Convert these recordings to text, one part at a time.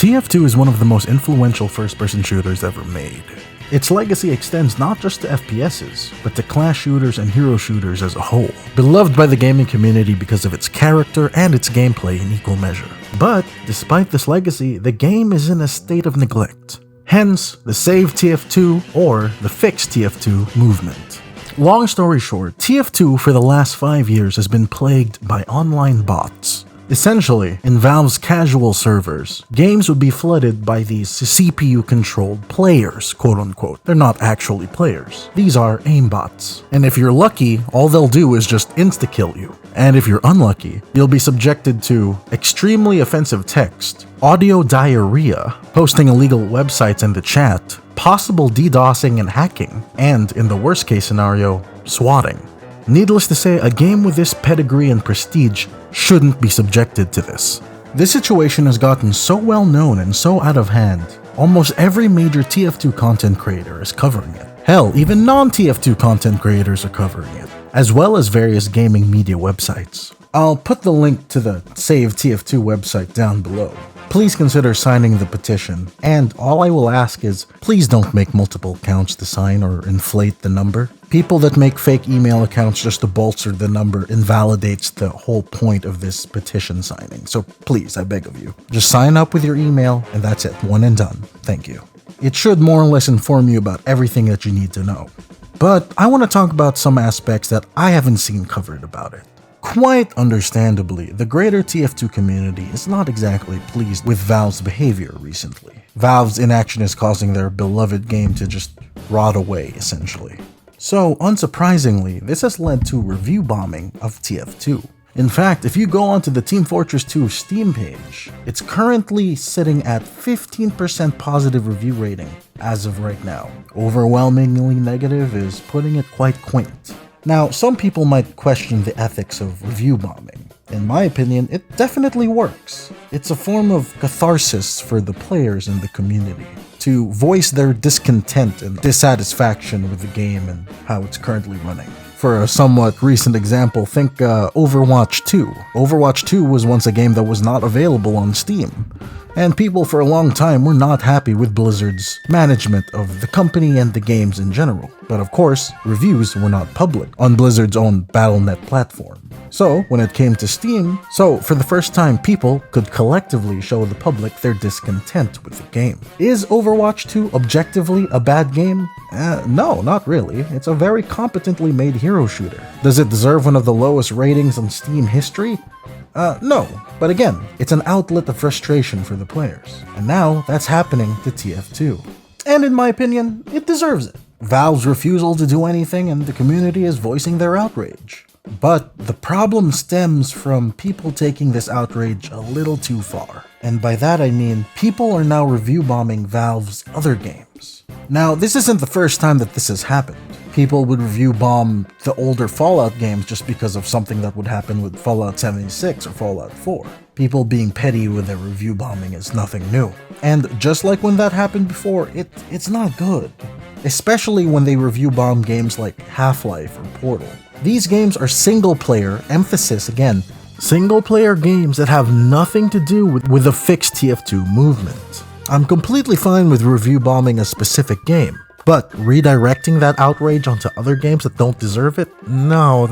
TF2 is one of the most influential first-person shooters ever made. Its legacy extends not just to FPSs, but to class shooters and hero shooters as a whole. Beloved by the gaming community because of its character and its gameplay in equal measure. But, despite this legacy, the game is in a state of neglect. Hence, the Save TF2 or the FixTF2 movement. Long story short, TF2 for the last 5 years has been plagued by online bots. Essentially, in Valve's casual servers, games would be flooded by these CPU-controlled players, quote-unquote. They're not actually players. These are aimbots. And if you're lucky, all they'll do is just insta-kill you. And if you're unlucky, you'll be subjected to extremely offensive text, audio diarrhea, posting illegal websites in the chat, possible DDoSing and hacking, and, in the worst-case scenario, swatting. Needless to say, a game with this pedigree and prestige shouldn't be subjected to this. This situation has gotten so well known and so out of hand, almost every major TF2 content creator is covering it. Hell, even non-TF2 content creators are covering it, as well as various gaming media websites. I'll put the link to the Save TF2 website down below. Please consider signing the petition, and all I will ask is, please don't make multiple accounts to sign or inflate the number. People that make fake email accounts just to bolster the number invalidates the whole point of this petition signing. So please, I beg of you, just sign up with your email and that's it, one and done. Thank you. It should more or less inform you about everything that you need to know. But I want to talk about some aspects that I haven't seen covered about it. Quite understandably, the greater TF2 community is not exactly pleased with Valve's behavior recently. Valve's inaction is causing their beloved game to just rot away, essentially. So, unsurprisingly, this has led to review bombing of TF2. In fact, if you go onto the Team Fortress 2 Steam page, it's currently sitting at 15% positive review rating as of right now. Overwhelmingly negative is putting it quite quaint. Now, some people might question the ethics of review bombing. In my opinion, it definitely works. It's a form of catharsis for the players in the community to voice their discontent and dissatisfaction with the game and how it's currently running. For a somewhat recent example, think Overwatch 2. Overwatch 2 was once a game that was not available on Steam, and people for a long time were not happy with Blizzard's management of the company and the games in general. But of course, reviews were not public on Blizzard's own Battle.net platform. So, when it came to Steam, for the first time people could collectively show the public their discontent with the game. Is Overwatch 2 objectively a bad game? No, not really. It's a very competently made hero shooter. Does it deserve one of the lowest ratings on Steam history? No. But again, it's an outlet of frustration for the players. And now, that's happening to TF2. And in my opinion, it deserves it. Valve's refusal to do anything and the community is voicing their outrage. But the problem stems from people taking this outrage a little too far. And by that I mean, people are now review bombing Valve's other games. Now, this isn't the first time that this has happened. People would review bomb the older Fallout games just because of something that would happen with Fallout 76 or Fallout 4. People being petty with their review bombing is nothing new. And just like when that happened before, it's not good. Especially when they review bomb games like Half-Life or Portal. These games are single-player, emphasis again, single-player games that have nothing to do with the FixTF2 movement. I'm completely fine with review bombing a specific game, but redirecting that outrage onto other games that don't deserve it? No,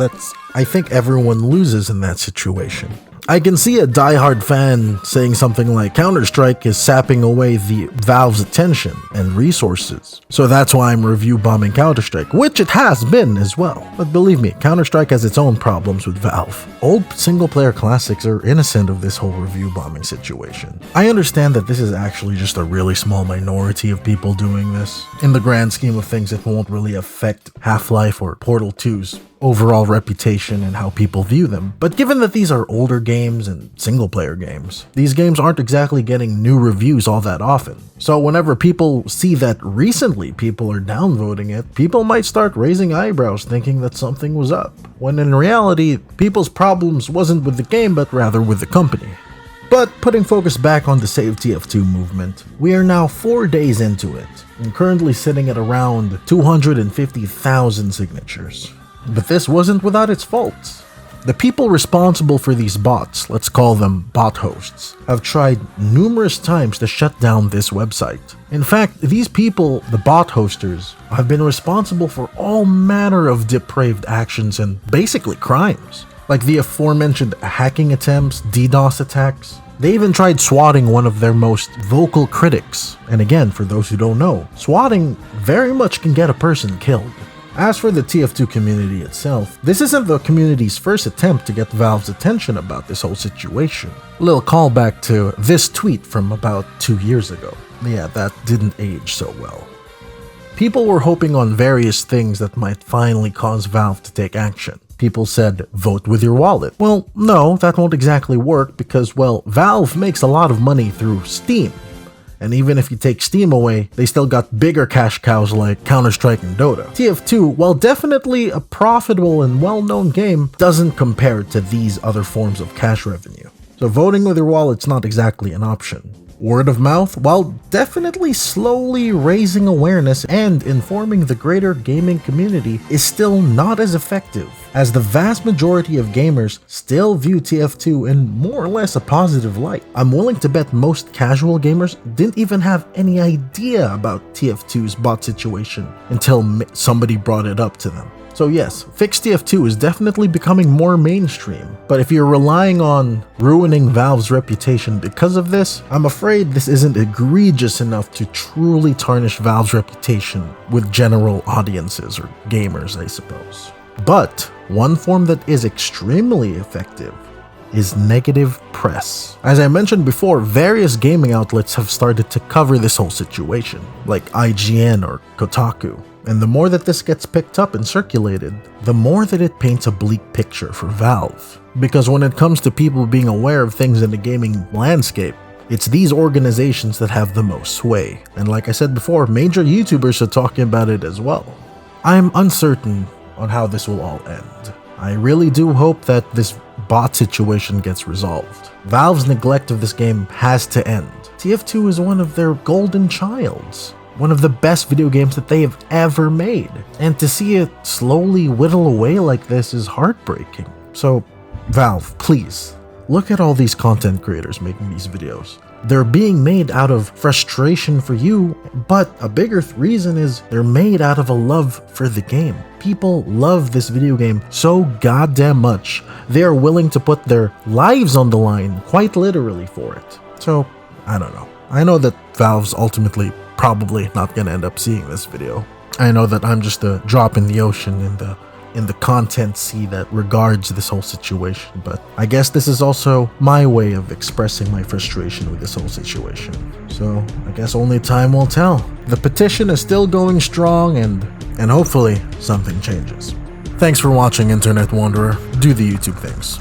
I think everyone loses in that situation. I can see a diehard fan saying something like Counter-Strike is sapping away the Valve's attention and resources, so that's why I'm review bombing Counter-Strike, which it has been as well. But believe me, Counter-Strike has its own problems with Valve. Old single-player classics are innocent of this whole review bombing situation. I understand that this is actually just a really small minority of people doing this. In the grand scheme of things, it won't really affect Half-Life or Portal 2's overall reputation and how people view them. But given that these are older games and single-player games, these games aren't exactly getting new reviews all that often. So whenever people see that recently people are downvoting it, people might start raising eyebrows thinking that something was up, when in reality, people's problems wasn't with the game but rather with the company. But putting focus back on the Save TF2 movement, we are now 4 days into it, and currently sitting at around 250,000 signatures. But this wasn't without its faults. The people responsible for these bots, let's call them bot hosts, have tried numerous times to shut down this website. In fact, these people, the bot hosters, have been responsible for all manner of depraved actions and basically crimes, like the aforementioned hacking attempts, DDoS attacks. They even tried swatting one of their most vocal critics. And again, for those who don't know, swatting very much can get a person killed. As for the TF2 community itself, this isn't the community's first attempt to get Valve's attention about this whole situation. A little callback to this tweet from about 2 years ago. Yeah, that didn't age so well. People were hoping on various things that might finally cause Valve to take action. People said, vote with your wallet. Well, no, that won't exactly work because, well, Valve makes a lot of money through Steam. And even if you take Steam away, they still got bigger cash cows like Counter-Strike and Dota. TF2, while definitely a profitable and well-known game, doesn't compare to these other forms of cash revenue. So voting with your wallet's not exactly an option. Word of mouth, while definitely slowly raising awareness and informing the greater gaming community, is still not as effective, as the vast majority of gamers still view TF2 in more or less a positive light. I'm willing to bet most casual gamers didn't even have any idea about TF2's bot situation until somebody brought it up to them. So yes, FixTF2 is definitely becoming more mainstream, but if you're relying on ruining Valve's reputation because of this, I'm afraid this isn't egregious enough to truly tarnish Valve's reputation with general audiences or gamers, I suppose. But one form that is extremely effective is negative press. As I mentioned before, various gaming outlets have started to cover this whole situation, like IGN or Kotaku. And the more that this gets picked up and circulated, the more that it paints a bleak picture for Valve. Because when it comes to people being aware of things in the gaming landscape, it's these organizations that have the most sway. And like I said before, major YouTubers are talking about it as well. I'm uncertain on how this will all end. I really do hope that this bot situation gets resolved. Valve's neglect of this game has to end. TF2 is one of their golden childs. One of the best video games that they have ever made. And to see it slowly whittle away like this is heartbreaking. So, Valve, please, look at all these content creators making these videos. They're being made out of frustration for you, but a bigger reason is they're made out of a love for the game. People love this video game so goddamn much, they are willing to put their lives on the line, quite literally, for it. So, I don't know. I know that Valve's ultimately probably not gonna end up seeing this video. I know that I'm just a drop in the ocean in the content sea that regards this whole situation, but I guess this is also my way of expressing my frustration with this whole situation. So I guess only time will tell. The petition is still going strong and hopefully something changes. Thanks for watching, Internet Wanderer. Do the YouTube things.